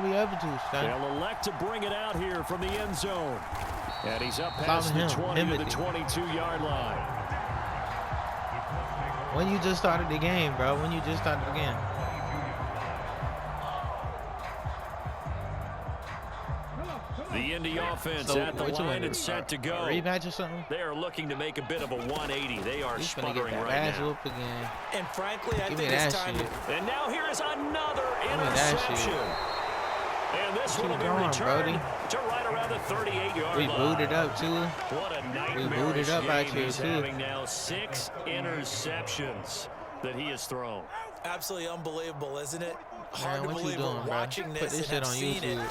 be able to, son. They'll elect to bring it out here from the end zone. And he's up past the 20 to the 22-yard line. When you just started the game, bro. When you just started the game. The Indy offense at the line and set to go. Rematch or something? They are looking to make a bit of a 180. They are sputtering right now. Again. And frankly, I think it's time to... And now here is another interception. And this one will be returned to right around the 38-yard line. We booted up, too. What a nightmarish game he's having now. 6 interceptions that he has thrown. Absolutely unbelievable, isn't it? Man, what you doing, bro? Put this shit on YouTube.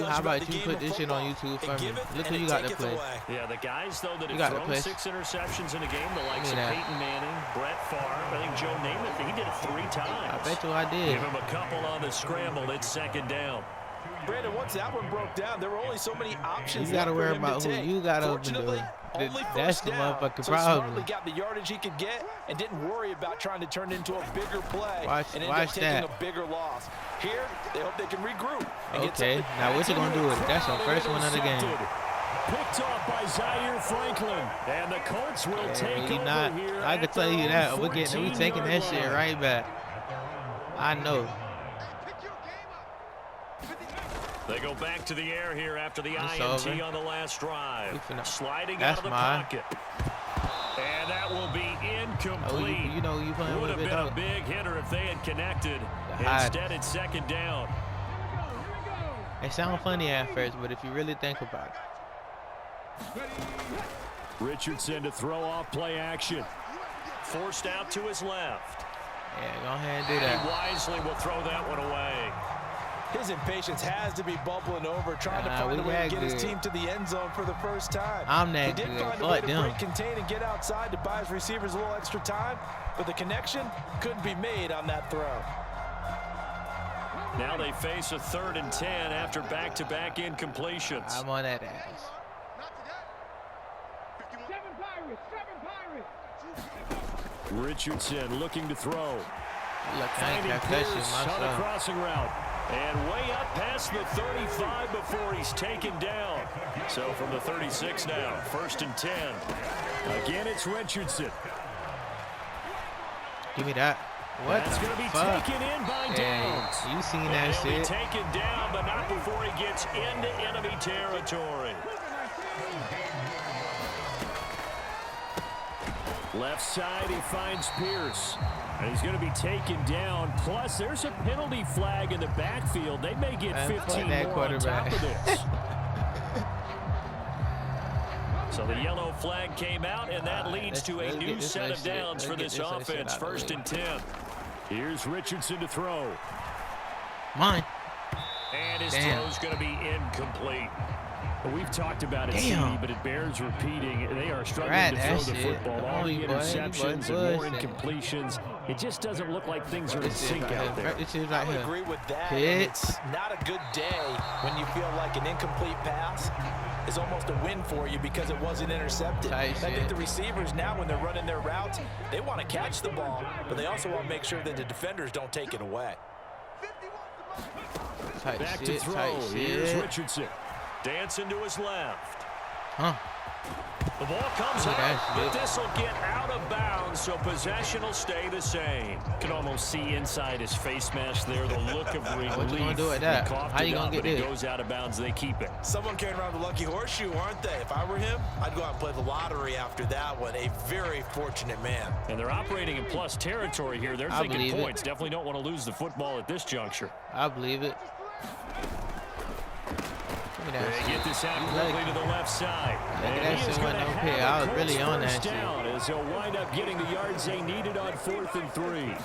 How about you put this shit on YouTube for me? Look who you got to play. Yeah, the guys, though, that have thrown 6 interceptions in a game, the likes of Peyton Manning, Brett Favre, I think Joe Namath, he did it 3 times. I bet you I did. Give him a couple on the scramble. It's 2nd down. Brandon, once that one broke down, there were only so many options. You got to worry about who you got to do. That's the motherfucking problem. Smartly got the yardage he could get and didn't worry about trying to turn it into a bigger play and end up taking a bigger loss. Here, they hope they can regroup. Okay, now what's it going to do with it? That's our first one of the game. Picked off by Zaire Franklin, and the Colts will take over here. I can tell you that. We taking that shit right back. I know. They go back to the air here after the INT on the last drive. Sliding out of the pocket. And that will be incomplete. You know you playing would with have been a big hitter if they had connected. Instead, it's 2nd down. It sounds funny at first, but if you really think about it. Richardson to throw off play action. Forced out to his left. Yeah, go ahead and do that. He wisely will throw that one away. His impatience has to be bubbling over, trying to find a way to get his team to the end zone for the first time. I'm that good. He did find a way to break, contain, and get outside to buy his receivers a little extra time, but the connection couldn't be made on that throw. Now they face a 3rd and 10 after back-to-back incompletions. I'm on that ass. Richardson looking to throw. Finding Pierce on a crossing route. And way up past the 35 before he's taken down. So from the 36 now, 1st and 10. Again, it's Richardson. Give me that. What That's going to be taken in by Downs. You seen that shit. He'll be taken down, but not before he gets into enemy territory. Left side, he finds Pierce. And he's going to be taken down. Plus, there's a penalty flag in the backfield. They may get 15 more on top of this. So the yellow flag came out, and that leads to a new set of downs for this offense. 1st and 10. Here's Richardson to throw. Mine. And his throw's going to be incomplete. We've talked about it, Stevie, but it bears repeating. They are struggling to throw the football. All the interceptions and more incompletions. It just doesn't look like things are in sync out there. I would agree with that. It's not a good day when you feel like an incomplete pass is almost a win for you because it wasn't intercepted. I think the receivers now, when they're running their routes, they want to catch the ball, but they also want to make sure that the defenders don't take it away. Back to throw. Here's Richardson. Dancing to his left. The ball comes out, but this will get out of bounds, so possession will stay the same. You can almost see inside his face mask there the look of relief. What you gonna do with that? How you gonna get this? It goes out of bounds, they keep it. Someone carrying around the lucky horseshoe, aren't they? If I were him, I'd go out and play the lottery after that one. A very fortunate man. And they're operating in plus territory here. They're thinking points. Definitely don't want to lose the football at this juncture. I believe it. They get this out quickly to the left side. And he is going to have I was really on that down as he'll wind up getting the yards they needed on 4th and 3.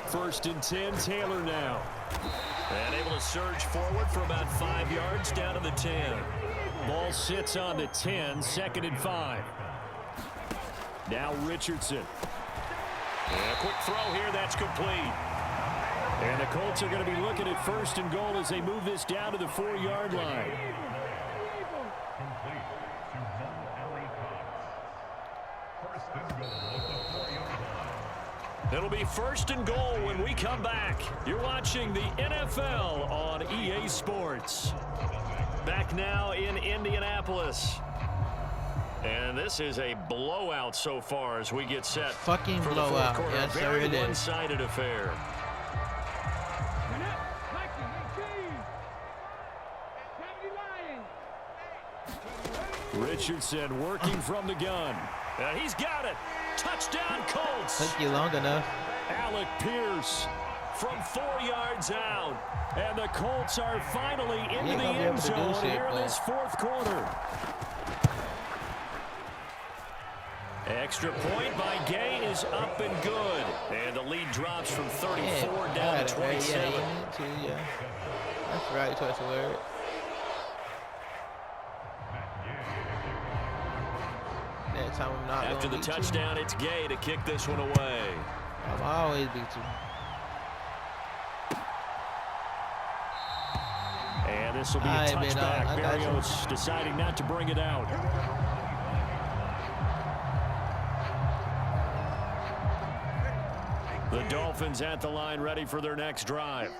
1st and 10, Taylor now. And able to surge forward for about 5 yards down to the 10. Ball sits on the 10, 2nd and 5. Now Richardson. And a quick throw here, that's complete. And the Colts are going to be looking at 1st and goal as they move this down to the 4-yard line. It'll be 1st and goal when we come back. You're watching the NFL on NBC Sports. Back now in Indianapolis. And this is a blowout so far as we get set. Fucking for blowout. The fourth quarter. Yes, sir, very it is. one-sided affair. Richardson working from the gun. He's got it. Touchdown Colts. Took you long enough. Alec Pierce from 4 yards out. And the Colts are finally into the end zone here in this fourth quarter. Extra point by Gay is up and good. And the lead drops from 34 down to 27. Yeah. That's right, touch the word. Time I'm not after the touchdown, it's Gay to kick this one away. I'll always beat you. And this will be a touchback. Berrios deciding not to bring it out. The Dolphins at the line ready for their next drive.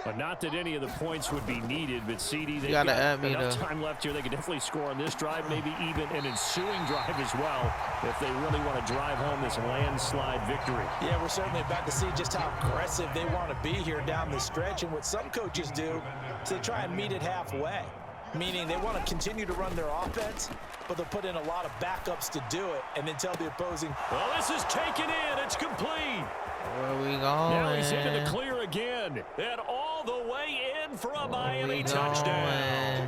But not that any of the points would be needed, but CD, they've got enough time left here. They could definitely score on this drive, maybe even an ensuing drive as well, if they really want to drive home this landslide victory. Yeah, we're certainly about to see just how aggressive they want to be here down the stretch. And what some coaches do is they try and meet it halfway, meaning they want to continue to run their offense, but they'll put in a lot of backups to do it and then tell the opposing, well, this is taken in. It's complete. Where are we going? Now he's into the clear again. And all the way in for a Miami touchdown.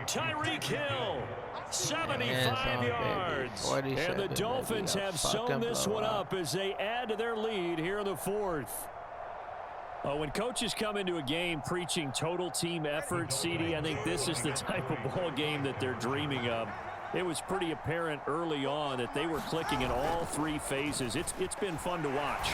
Tyreek Hill, 75 yards. And the Dolphins have sewn this one up as they add to their lead here in the fourth. When coaches come into a game preaching total team effort, CD, I think this is the type of ball game that they're dreaming of. It was pretty apparent early on that they were clicking in all three phases. It's been fun to watch.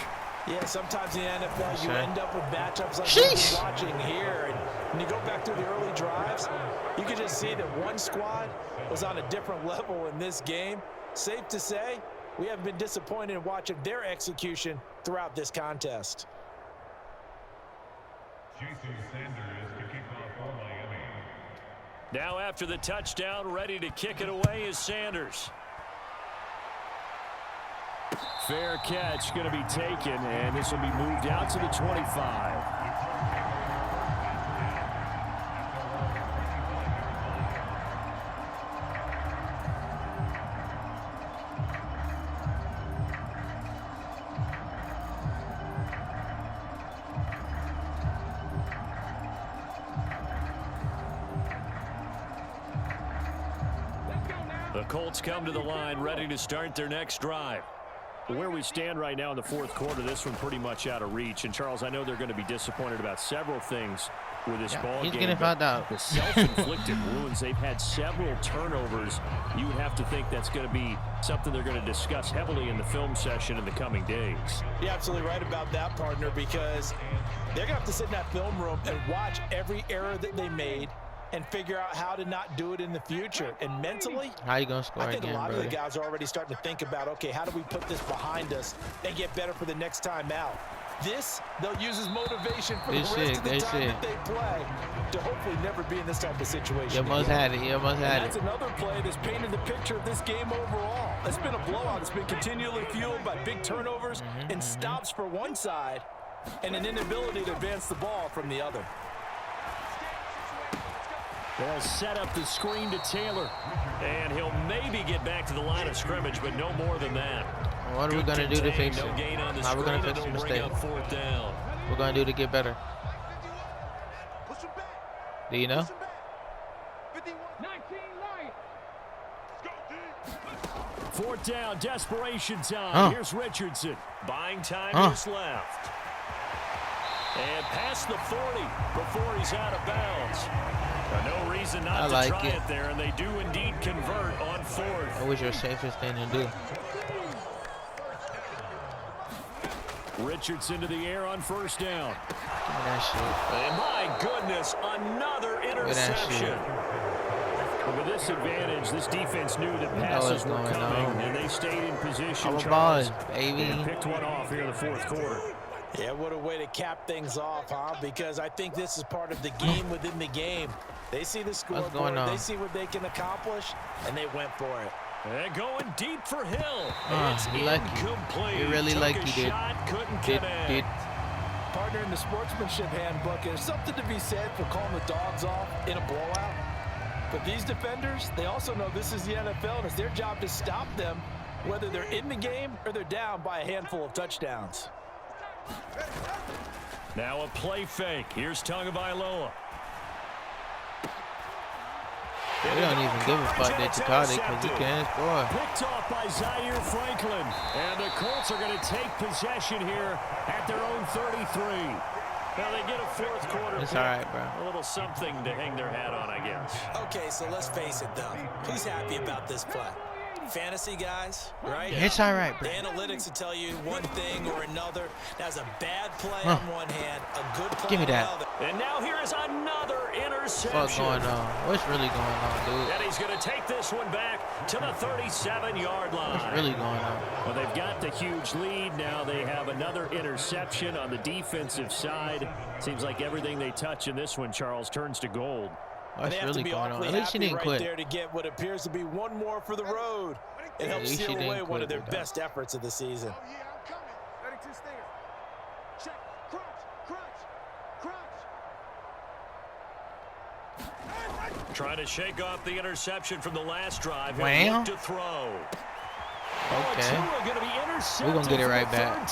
Yeah, sometimes in the NFL you end up with matchups like we're watching here. And when you go back through the early drives, you can just see that one squad was on a different level in this game. Safe to say, we haven't been disappointed in watching their execution throughout this contest. Now after the touchdown, ready to kick it away is Sanders. Fair catch going to be taken, and this will be moved out to the 25. The Colts come to the line, ready to start their next drive. Where we stand right now in the fourth quarter, this one pretty much out of reach. And, Charles, I know they're going to be disappointed about several things with this ball game. He's going to find out. The self-inflicted wounds, they've had several turnovers. You would have to think that's going to be something they're going to discuss heavily in the film session in the coming days. You're absolutely right about that, partner, because they're going to have to sit in that film room and watch every error that they made and figure out how to not do it in the future. And mentally, how you gonna score I think again, a lot brother? of the guys are already starting to think about, okay, how do we put this behind us and get better for the next time out? This, they'll use as motivation for the rest of the time that they play to hopefully never be in this type of situation. You almost had it. You almost had it. That's another play that's painted the picture of this game overall. It's been a blowout. It's been continually fueled by big turnovers and stops for one side and an inability to advance the ball from the other. They'll set up the screen to Taylor. And he'll maybe get back to the line of scrimmage, but no more than that. What are we going to do to fix it? How are we going to fix the mistake? We're going to do to get better. Do you know? Fourth down, desperation time. Here's Richardson. Buying time is left. And past the 40 before he's out of bounds. No reason not to try it there, and they do indeed convert on fourth. What was your safest thing to do? Richardson to the air on first down. Give me that shit. And my goodness, another interception. But with this advantage, this defense knew that passes were coming, and they stayed in position. Charles, baby. And picked one off here in the fourth quarter. Yeah, what a way to cap things off, huh? Because I think this is part of the game within the game. They see the scoreboard, they see what they can accomplish, and they went for it. And going deep for Hill. It's incomplete. You're really lucky, dude. Did. Partner, in the sportsmanship handbook, there's something to be said for calling the dogs off in a blowout. But these defenders, they also know this is the NFL, and it's their job to stop them, whether they're in the game or they're down by a handful of touchdowns. Now a play fake. Here's Tagovailoa. We don't even give a fuck that you caught it because you can't score. Picked off by Zaire Franklin. And the Colts are going to take possession here at their own 33. Now they get a fourth quarter. It's all right, bro. A little something to hang their hat on, I guess. Okay, so let's face it, though. Who's happy about this play? Fantasy guys, right? It's all right, bro. The analytics will tell you one thing or another. That's a bad play on one hand, a good play Give me that. on the other. And now here is another interception. What's going on? What's really going on, dude? And he's going to take this one back to the 37-yard line. What's really going on? Well, they've got the huge lead. Now they have another interception on the defensive side. Seems like everything they touch in this one, Charles, turns to gold. What's really going on? At least she didn't quit. There to get what appears to be one more for the road. It helps seal away one of their best efforts of the season. Trying to shake off the interception from the last drive. Wow. To throw. Okay. We're going to get it right back.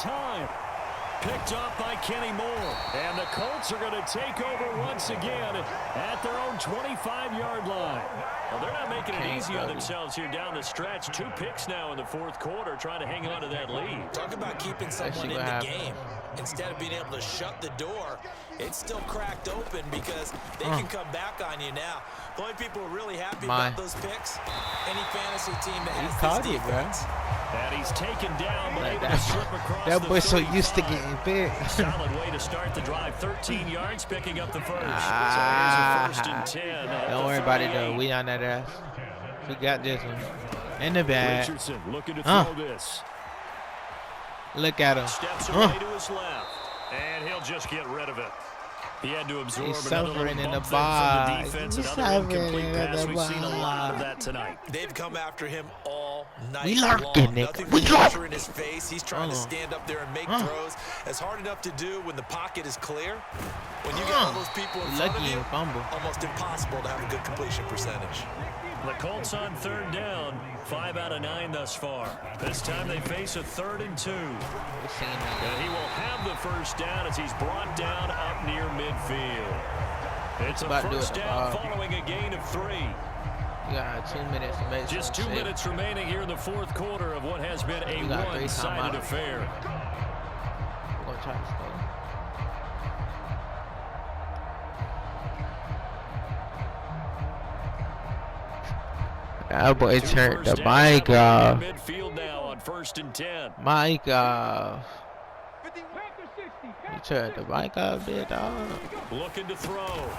Picked off by Kenny Moore. And the Colts are going to take over once again at their own 25-yard line. Well, they're not making it easy on themselves here down the stretch. 2 picks now in the fourth quarter, trying to hang on to that lead. Talk about keeping someone in the game. Instead of being able to shut the door, it's still cracked open because they can come back on you now. The only people who are really happy about those picks, any fantasy team that has this defense. And he's taken down, but able to slip across that boy's so used to getting big. Solid way to start the drive. 13 yards, picking up the first. So here's a 1st and 10. Don't worry about it, though. We on that ass. We got this one. In the bag. Richardson looking to throw this. Look at him. Steps away to his left, and he'll just get rid of it. He had to absorb another in the bump box. from the defense. Another incomplete pass. We've seen a lot of that tonight. They've come after him all night long. Nothing but pressure in his face. He's trying to stand up there and make throws. It's hard enough to do when the pocket is clear. When you got all those people in front of you, almost impossible to have a good completion percentage. The Colts on 3rd down, 5 out of 9 thus far. This time they face a 3rd and 2. And he will have the first down as he's brought down up near midfield. It's a first down following a gain of 3. You got 2 minutes to make just 2 minutes remaining here in the fourth quarter of what has been a one-sided affair. We're going to try to stay. That boy turned the mic off. Midfield now on 1st and 10. Mic off. He turned the mic off, bit dog. Looking to throw.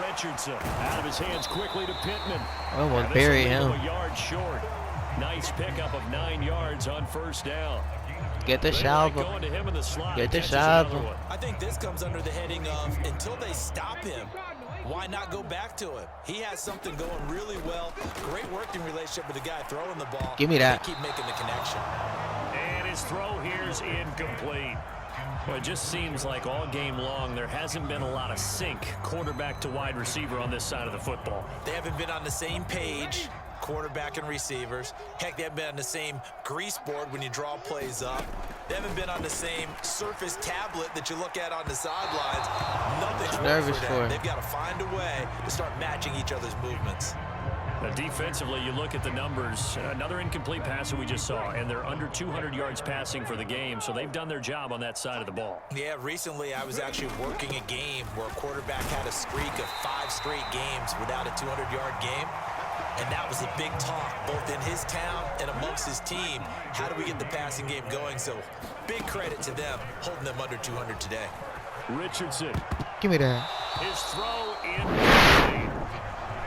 Richardson out of his hands quickly to Pittman. Almost bury him. A yard short. Nice pickup of 9 yards on 1st down. Get the shovel. Get the shovel. I think this comes under the heading of until they stop him, why not go back to him? He has something going really well. Great working relationship with the guy throwing the ball. Give me that. Keep making the connection. And his throw here is incomplete. Well, it just seems like all game long there hasn't been a lot of sync quarterback to wide receiver on this side of the football. They haven't been on the same page, quarterback and receivers. Heck, they haven't been on the same grease board when you draw plays up. They haven't been on the same surface tablet that you look at on the sidelines. Nothing's nervous for them. They've got to find a way to start matching each other's movements. Defensively, you look at the numbers. Another incomplete pass that we just saw, and they're under 200 yards passing for the game, so they've done their job on that side of the ball. Yeah, recently I was actually working a game where a quarterback had a streak of 5 straight games without a 200-yard game. And that was a big talk, both in his town and amongst his team. How do we get the passing game going? So big credit to them, holding them under 200 today. Richardson. Give me that. His throw in.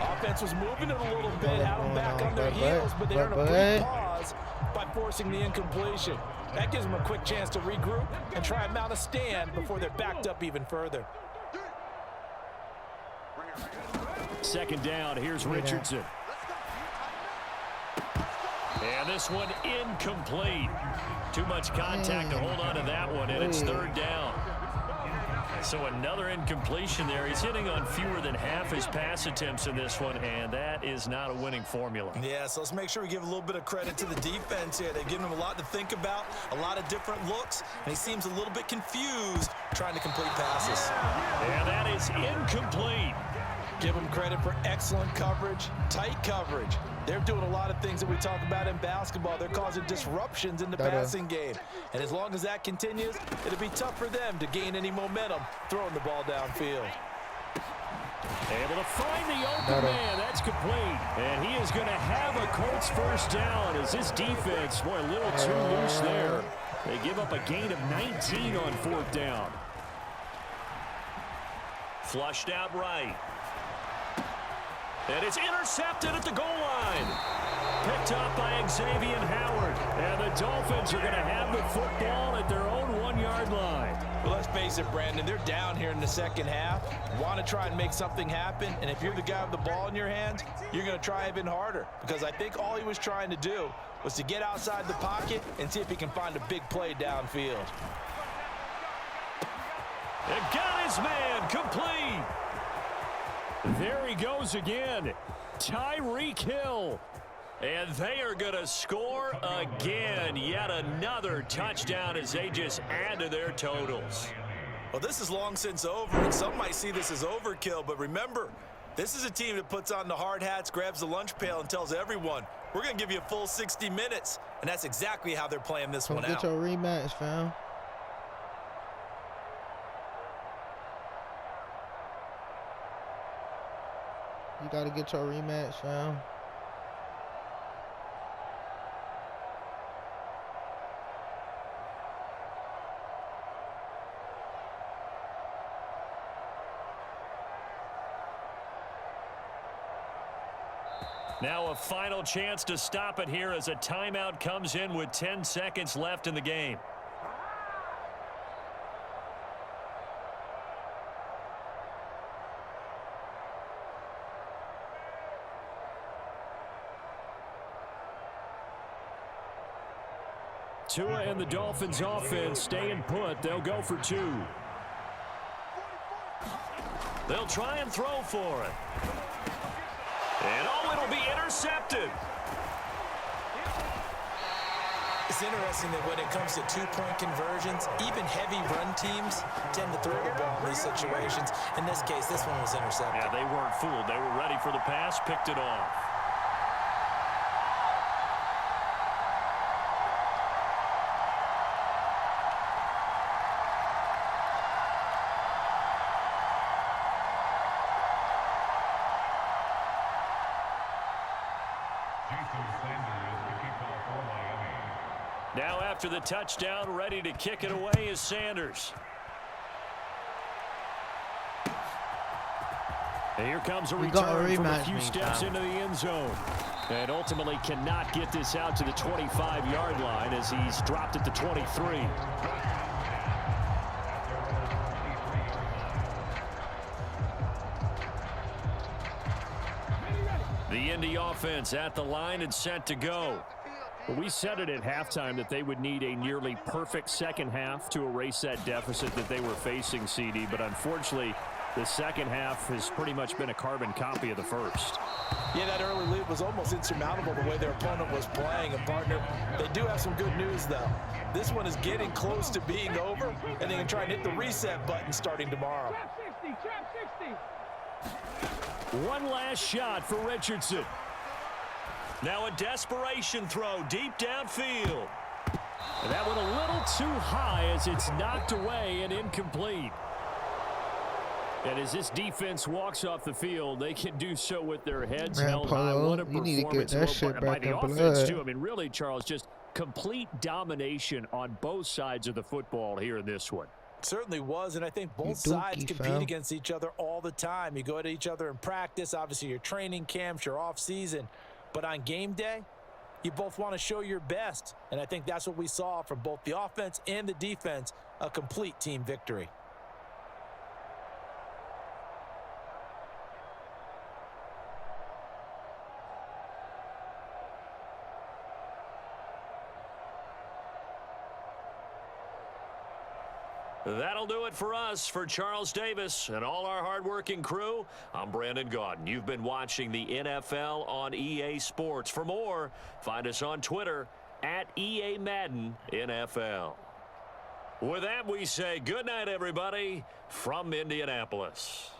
Offense was moving it a little bit, had them back on their heels, but they earned a big pause by forcing the incompletion. That gives them a quick chance to regroup and try and mount a stand before they're backed up even further. Second down, here's Richardson. And this one incomplete. Too much contact to hold on to that one, and it's third down. So another incompletion there. He's hitting on fewer than half his pass attempts in this one, and that is not a winning formula. Yeah, so let's make sure we give a little bit of credit to the defense here. They've given him a lot to think about, a lot of different looks, and he seems a little bit confused trying to complete passes. And that is incomplete. Give them credit for excellent coverage, tight coverage. They're doing a lot of things that we talk about in basketball. They're causing disruptions in the passing game. And as long as that continues, it'll be tough for them to gain any momentum throwing the ball downfield. Able to find the open man. That's complete. And he is going to have a Colts first down as this defense, boy, a little too loose there. They give up a gain of 19 on fourth down. Flushed out right. And it's intercepted at the goal line. Picked up by Xavier Howard. And the Dolphins are going to have the football at their own 1-yard line. Well, let's face it, Brandon. They're down here in the second half. Want to try and make something happen. And if you're the guy with the ball in your hands, you're going to try even harder. Because I think all he was trying to do was to get outside the pocket and see if he can find a big play downfield. And got his man complete. There he goes again. Tyreek Hill. And they are going to score again. Yet another touchdown as they just add to their totals. Well, this is long since over, and some might see this as overkill. But remember, this is a team that puts on the hard hats, grabs the lunch pail, and tells everyone, we're going to give you a full 60 minutes. And that's exactly how they're playing this one out. Get your rematch, fam. You got to get your rematch, fam. Now a final chance to stop it here as a timeout comes in with 10 seconds left in the game. Tua and the Dolphins offense staying put. They'll go for 2. They'll try and throw for it. And oh, it'll be intercepted. It's interesting that when it comes to two-point conversions, even heavy run teams tend to throw the ball in these situations. In this case, this one was intercepted. Yeah, they weren't fooled. They were ready for the pass, picked it off. Now after the touchdown, ready to kick it away is Sanders. And here comes a return from a few steps into the end zone. And ultimately cannot get this out to the 25-yard line as he's dropped at the 23. The Indy offense at the line and set to go. We said it at halftime that they would need a nearly perfect second half to erase that deficit that they were facing, CD. But unfortunately, the second half has pretty much been a carbon copy of the first. Yeah, that early lead was almost insurmountable the way their opponent was playing. And, partner, they do have some good news, though. This one is getting close to being over, and they can try and hit the reset button starting tomorrow. One last shot for Richardson. Now a desperation throw deep downfield. And that one a little too high as it's knocked away and incomplete. And as this defense walks off the field, they can do so with their heads held high. What a performance by the offense, too. I mean, really, Charles, just complete domination on both sides of the football here in this one. Certainly was, and I think both sides compete against each other all the time. You go at each other in practice. Obviously, your training camps, your off-season. But on game day, you both want to show your best, and I think that's what we saw from both the offense and the defense, a complete team victory. That'll do it for us. For Charles Davis and all our hardworking crew, I'm Brandon Gaudin. You've been watching the NFL on EA Sports. For more, find us on Twitter at EA Madden NFL. With that, we say good night, everybody, from Indianapolis.